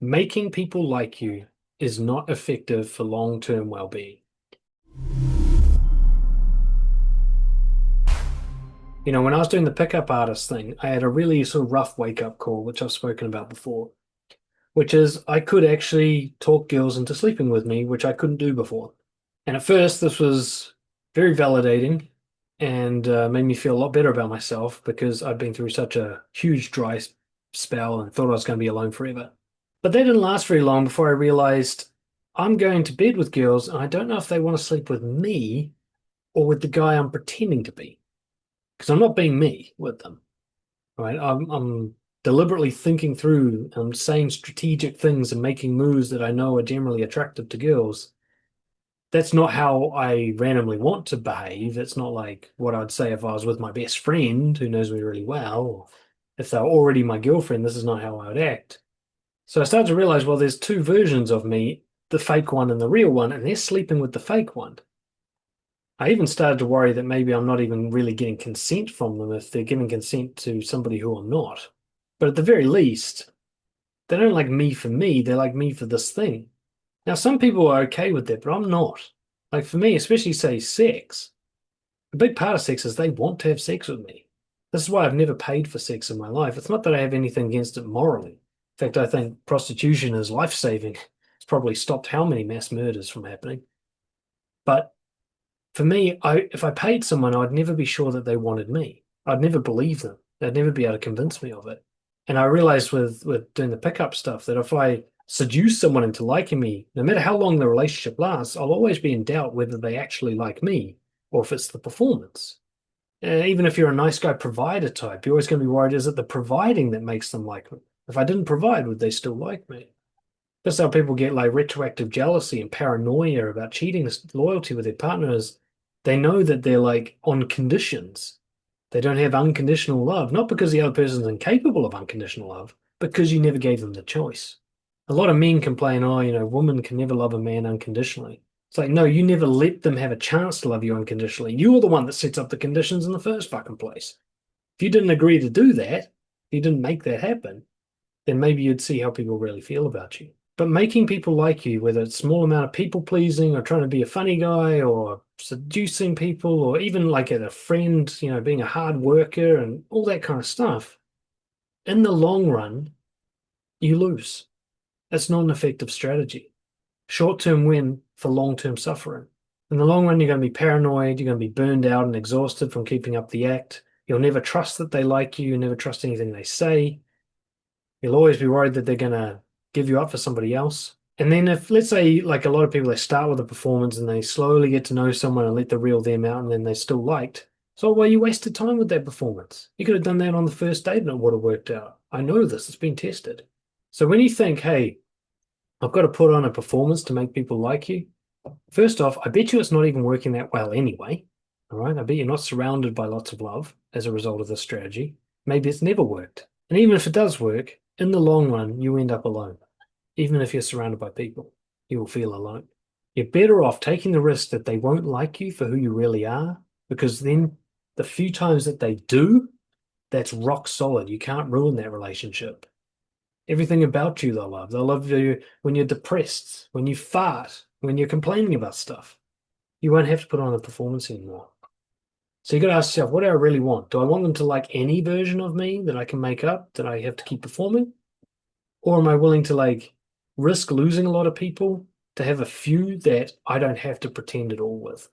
Making people like you is not effective for long-term well-being. When I was doing the pickup artist thing, I had a really sort of rough wake-up call, which I've spoken about before, which is I could actually talk girls into sleeping with me, which I couldn't do before. And at first, this was very validating and made me feel a lot better about myself because I'd been through such a huge dry spell and thought I was going to be alone forever. But that didn't last very long before I realized I'm going to bed with girls and I don't know if they want to sleep with me or with the guy I'm pretending to be because I'm not being me with them, right? I'm deliberately thinking through, I'm saying strategic things and making moves that I know are generally attractive to girls. That's not how I randomly want to behave. It's not like what I'd say if I was with my best friend who knows me really well. Or if they're already my girlfriend, this is not how I would act. So I started to realize, well, there's two versions of me, the fake one and the real one, and they're sleeping with the fake one. I even started to worry that maybe I'm not even really getting consent from them if they're giving consent to somebody who I'm not. But at the very least, they don't like me for me, they like me for this thing. Now, some people are okay with that, but I'm not. Like for me, especially say sex, a big part of sex is they want to have sex with me. This is why I've never paid for sex in my life. It's not that I have anything against it morally. In fact, I think prostitution is life-saving. It's probably stopped how many mass murders from happening. But for me, if I paid someone, I'd never be sure that they wanted me. I'd never believe them. They'd never be able to convince me of it. And I realized with doing the pickup stuff that if I seduce someone into liking me, no matter how long the relationship lasts, I'll always be in doubt whether they actually like me or if it's the performance. Even if you're a nice guy provider type, you're always going to be worried, is it the providing that makes them like me? If I didn't provide, would they still like me? That's how people get like retroactive jealousy and paranoia about cheating loyalty with their partners. They know that they're like on conditions. They don't have unconditional love, not because the other person's incapable of unconditional love, because you never gave them the choice. A lot of men complain, oh, women can never love a man unconditionally. It's like, no, you never let them have a chance to love you unconditionally. You're the one that sets up the conditions in the first fucking place. If you didn't agree to do that, if you didn't make that happen, then maybe you'd see how people really feel about you. But making people like you, whether it's small amount of people pleasing or trying to be a funny guy or seducing people or even like a friend, being a hard worker and all that kind of stuff, in the long run, you lose. It's not an effective strategy. Short-term win for long-term suffering. In the long run, you're going to be paranoid, you're going to be burned out and exhausted from keeping up the act. You'll never trust that they like you, never trust anything they say. You'll always be worried that they're going to give you up for somebody else. And then if, let's say, like a lot of people, they start with a performance and they slowly get to know someone and let the real them out and then they're still liked. So, well, you wasted time with that performance. You could have done that on the first date and it would have worked out. I know this, it's been tested. So when you think, hey, I've got to put on a performance to make people like you, first off, I bet you it's not even working that well anyway. All right. I bet you're not surrounded by lots of love as a result of this strategy. Maybe it's never worked. And even if it does work, in the long run, you end up alone. Even if you're surrounded by people, you will feel alone. You're better off taking the risk that they won't like you for who you really are, because then the few times that they do, that's rock solid. You can't ruin that relationship. Everything about you they'll love. They'll love you when you're depressed, when you fart, when you're complaining about stuff. You won't have to put on a performance anymore. So you got to ask yourself, what do I really want? Do I want them to like any version of me that I can make up that I have to keep performing? Or am I willing to like risk losing a lot of people to have a few that I don't have to pretend at all with?